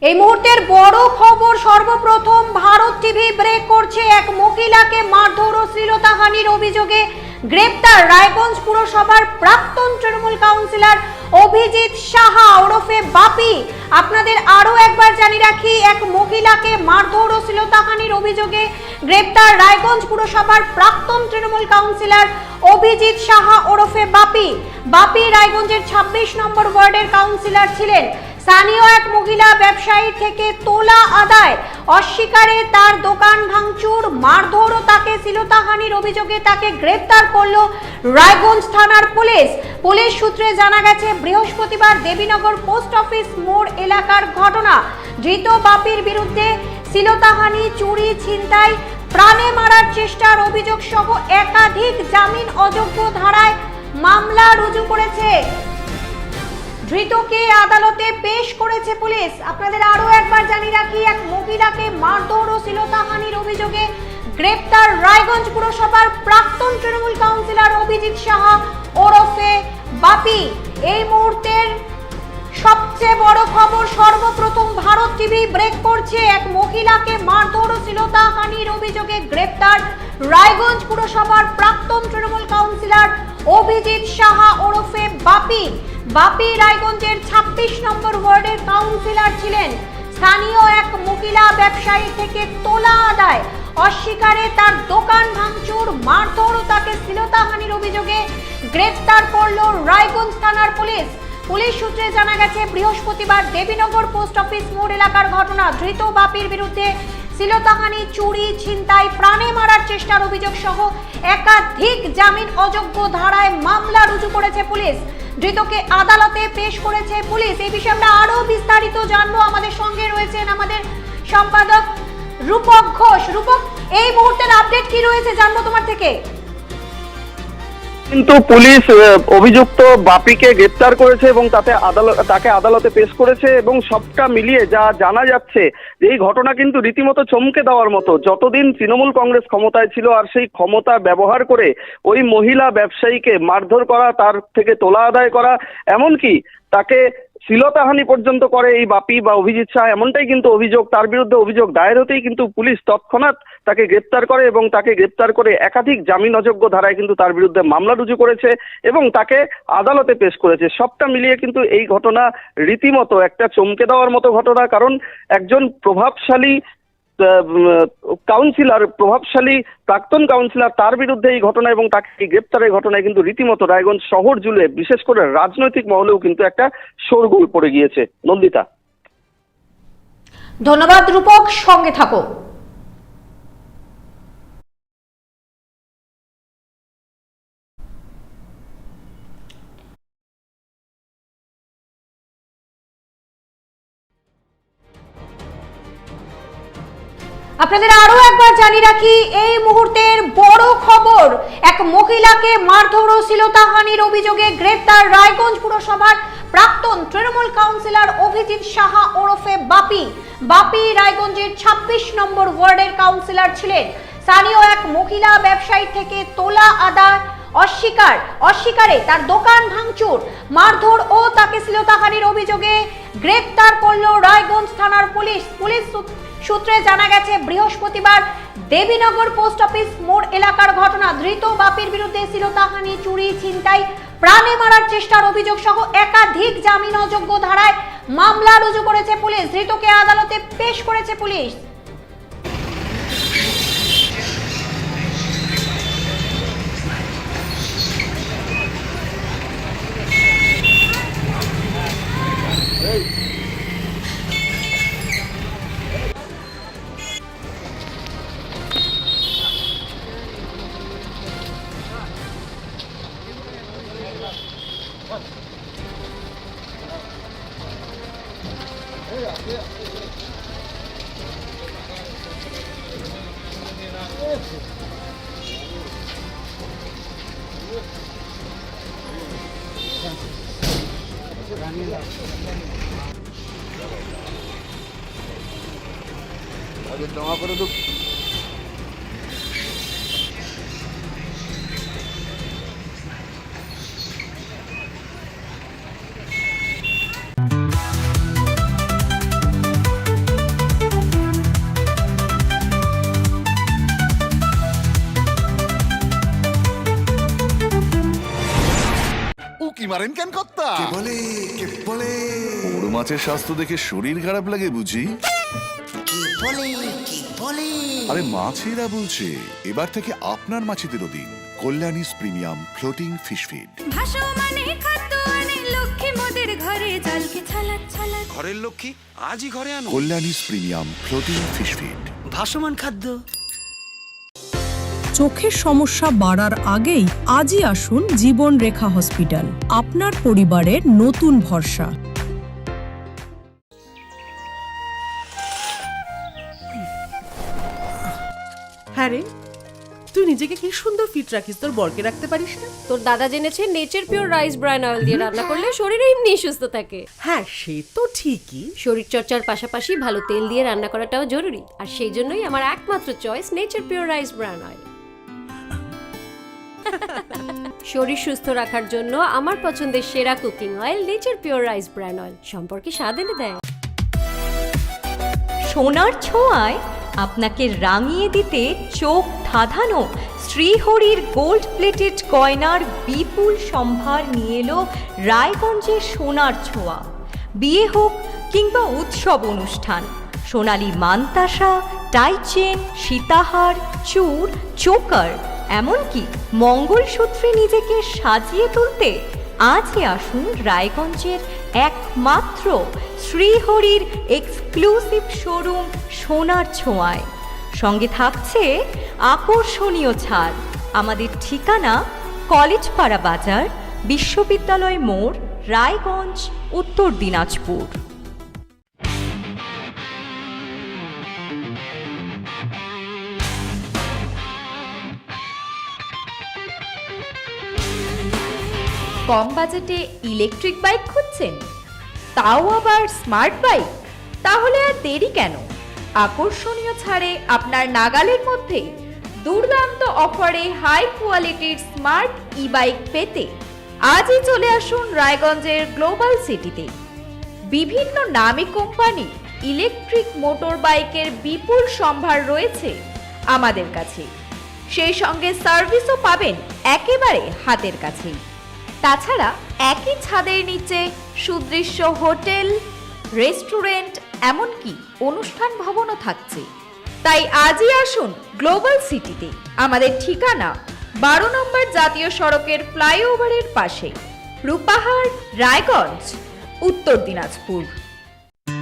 এই মুহূর্তের বড় খবর, সর্বপ্রথম ভারত টিভি ব্রেক করছে। এক মহিলাকে মারধর ও শ্লীলতাহানির অভিযোগে গ্রেপ্তার রায়গঞ্জ পুরসভার প্রাক্তন তৃণমূল কাউন্সিলর অভিজিৎ সাহা ওরফে বাপি। আপনাদের আরো একবার জানিয়ে রাখি, এক মহিলাকে মারধর ও শ্লীলতাহানির অভিযোগে গ্রেপ্তার রায়গঞ্জ পুরসভার প্রাক্তন তৃণমূল কাউন্সিলর অভিজিৎ সাহা ওরফে বাপি। বাপি রায়গঞ্জের ২৬ নম্বর ওয়ার্ডের কাউন্সিলর ছিলেন। স্থানীয় এক মহিলা ব্যবসায়ী থেকে তোলা আদায় অস্বীকারে তার দোকান ভাঙচুর, মারধর ও তাকে শ্লীলতাহানির অভিযোগে তাকে গ্রেফতার করলো রায়গঞ্জ থানার পুলিশ। পুলিশ সূত্রে জানা গেছে, বৃহস্পতিবার দেবীনগর পোস্ট অফিস মোড় এলাকার ঘটনা। ধৃত বাপির বিরুদ্ধে শ্লীলতাহানি, চুরি, ছিনতাই, প্রাণে মারার চেষ্টার অভিযোগ সহ একাধিক জামিন অযোগ্য ধারায় মামলা রুজু করেছে। ধৃতকে আদালতে পেশ করেছে পুলিশ। আপনাদের আরো একবার জানিয়ে রাখি, এক মহিলাকে মারধর ও শ্লীলতাহানির অভিযোগে গ্রেপ্তার রায়গঞ্জ পুরসভার প্রাক্তন তৃণমূল কাউন্সিলর অভিজিৎ সাহা ওরফে বাপি। এই মুহূর্তের সবচেয়ে বড় খবর, সর্বপ্রথম ভারত টিভি ব্রেক করছে। এক মহিলাকে মারধর ও শ্লীলতাহানির অভিযোগে গ্রেপ্তার রায়গঞ্জ পুরসভার প্রাক্তন তৃণমূল কাউন্সিলর অভিজিৎ সাহা ওরফে বাপি। বাপি রায়গঞ্জের ২৬ নম্বর ওয়ার্ডের কাউন্সিলর ছিলেন। স্থানীয় এক মহিলা ব্যবসায়ী থেকে তোলা আদায় অস্বীকারে তার দোকান ভাঙচুর, মারধর ও তাকে শ্লীলতাহানির অভিযোগে গ্রেফতার করলো রায়গঞ্জ থানার পুলিশ। পুলিশ সূত্রে জানা গেছে, বৃহস্পতিবার দেবীনগর পোস্ট অফিস মোড় এলাকার ঘটনা। ধৃত বাপির বিরুদ্ধে শ্লীলতাহানি, চুরি, ছিনতাই, প্রাণে মারার চেষ্টার অভিযোগ সহ একাধিক জামিন অযোগ্য ধারায় মামলা রুজু করেছে পুলিশ। ধৃতকে আদালতে পেশ করেছে পুলিশ। এই বিষয়ে আমরা আরো বিস্তারিত জানবো। আমাদের সঙ্গে রয়েছেন আমাদের সম্পাদক রূপক ঘোষ। রূপক, এই মুহূর্তের আপডেট কি রয়েছে জানবো তোমার থেকে। কিন্তু পুলিশ অভিযুক্ত বাপিকে গ্রেপ্তার করেছে এবং তাকে আদালতে পেশ করেছে এবং সবটা মিলিয়ে যা জানা যাচ্ছে যে এই ঘটনা কিন্তু রীতিমতো চমকে দেওয়ার মতো। যতদিন তৃণমূল কংগ্রেস ক্ষমতায় ছিল আর সেই ক্ষমতা ব্যবহার করে ওই মহিলা ব্যবসায়ীকে মারধর করা, তার থেকে তোলা আদায় করা, এমনকি তাকে শ্লীলতাহানি পর্যন্ত করে এই বাপি বা অভিজিৎ শাহ, এমনটাই কিন্তু অভিযোগ। তার বিরুদ্ধে অভিযোগ দায়ের হতেই কিন্তু পুলিশ তৎক্ষণাৎ তাকে গ্রেপ্তার করে এবং তাকে গ্রেপ্তার করে একাধিক জামিন অযোগ্য ধারায় কিন্তু তার বিরুদ্ধে মামলা রুজু করেছে এবং তাকে আদালতে পেশ করেছে। সবটা মিলিয়ে কিন্তু এই ঘটনা রীতিমতো একটা চমকে দেওয়ার মতো ঘটনা। কারণ একজন প্রভাবশালী কাউন্সিলর, প্রভাবশালী প্রাক্তন কাউন্সিলর, তার বিরুদ্ধে এই ঘটনা এবং তাকে গ্রেপ্তারের ঘটনায় কিন্তু রীতিমতো রায়গঞ্জ শহর জুড়ে, বিশেষ করে রাজনৈতিক মহলেও কিন্তু একটা শোরগোল পড়ে গিয়েছে। নন্দিতা, ধন্যবাদ রূপক, সঙ্গে থাকো। আপনাদের আরো একবার জানিয়ে রাখি, এই মুহূর্তের বড় খবর, এক মহিলাকে মারধর ও শ্লীলতাহানির অভিযোগে গ্রেপ্তার রায়গঞ্জ পুরসভার প্রাক্তন তৃণমূল কাউন্সিলর অভিজিৎ সাহা ওরফে বাপি। বাপি রায়গঞ্জের ২৬ নম্বর ওয়ার্ডের কাউন্সিলর ছিলেন। স্থানীয় এক মহিলা ব্যবসায়ী থেকে তোলা আদায় অস্বীকারে তার দোকান ভাঙচুর, মারধর ও তাকে শ্লীলতাহানির অভিযোগে গ্রেপ্তার করলো রায়গঞ্জ থানার পুলিশ। পুলিশ সূত্রে জানা গেছে, বৃহস্পতিবার দেবীনগর পোস্ট অফিস মোড় এলাকার ঘটনা। ধৃত বাপির বিরুদ্ধে শ্লীলতাহানি, চুরি, ছিনতাই, প্রাণে মারার চেষ্টার অভিযোগ সহ একাধিক জামিন অযোগ্য ধারায় মামলা রুজু করেছে পুলিশ। ধৃতকে আদালতে পেশ করেছে পুলিশ। জমা করে তো মারেন কেন কর্তা? কে বলে বড় মাছের স্বাস্থ্য দেখে শরীর খারাপ লাগে বুঝি? কে বলে আরে মাছেরা বলছে, এবার থেকে আপনার মাছেদেরও দিন কল্যাণীস প্রিমিয়াম ফ্লোটিং ফিশ ফিড। ভাসমানে খাদ্য আনে লক্ষ্মী মোদের ঘরে জলকে ছালাক ছালাক। ঘরের লক্ষ্মী আজই ঘরে আনো। কল্যাণীস প্রিমিয়াম ফ্লোটিং ফিশ ফিড। ভাসমান খাদ্য। চোখের সমস্যা বাড়ার আগেই আজই আসুন জীবন রেখা হসপিটাল, আপনার পরিবারের নতুন ভরসা। হ্যাঁ রে, তুই নিজেকে কি সুন্দর ফিট রাখিস, তোর বরকে রাখতে পারিস না? তোর দাদা জেনেছে nature pure rice bran oil দিয়ে রান্না করলে শরীর এমনি সুস্থ থাকে। হ্যাঁ সে তো ঠিকই। শরীর চর্চার পাশাপাশি ভালো তেল দিয়ে রান্না করাটাও জরুরি, আর সেই জন্যই আমার একমাত্র choice nature pure rice bran oil. শরীর সুস্থ রাখার জন্য আমার পছন্দের সেরা cooking oil nature pure rice bran oil, সম্পর্কে স্বাদ এনে দেয়। সোনার ছোঁয়ায় আপনাকে রাঙিয়ে দিতে চোখ ধাঁধানো শ্রীহরির গোল্ড প্লেটেড গয়নার বিপুল সম্ভার নিয়ে এলো রায়গঞ্জের সোনার ছোঁয়া। বিয়ে হোক কিংবা উৎসব অনুষ্ঠান, সোনালী মানতাসা, টাইচেন, সীতাহার, চূড়, চোকার, এমনকি মঙ্গলসূত্রে নিজেকে সাজিয়ে তুলতে আজই আসুন রায়গঞ্জের একমাত্র শ্রীহরির এক্সক্লুসিভ শোরুম সোনার ছোঁয়ায়। সঙ্গে থাকছে আকর্ষণীয় ছাড়। আমাদের ঠিকানা কলেজপাড়া বাজার, বিশ্ববিদ্যালয় মোড়, রায়গঞ্জ, উত্তর দিনাজপুর। কম বাজেটে ইলেকট্রিক বাইক খুঁজছেন, তাও আবার স্মার্ট বাইক? তাহলে আর দেরি কেন? আকর্ষণীয় ছাড়ে আপনার নাগালের মধ্যে দুর্দান্ত অফারে হাই কোয়ালিটির স্মার্ট ই বাইক পেতে আজই চলে আসুন রায়গঞ্জের গ্লোবাল সিটিতে। বিভিন্ন নামী কোম্পানি ইলেকট্রিক মোটর বাইকের বিপুল সম্ভার রয়েছে আমাদের কাছে, সেই সঙ্গে সার্ভিসও পাবেন একেবারে হাতের কাছেই। তাছাড়া একই ছাদের নিচে সুদৃশ্য হোটেল, রেস্টুরেন্ট, এমনকি অনুষ্ঠান ভবনও থাকছে। তাই আজই আসুন গ্লোবাল সিটিতে। আমাদের ঠিকানা 12 নম্বর জাতীয় সড়কের ফ্লাইওভারের পাশে, রূপাহার, রায়গঞ্জ, উত্তর দিনাজপুর।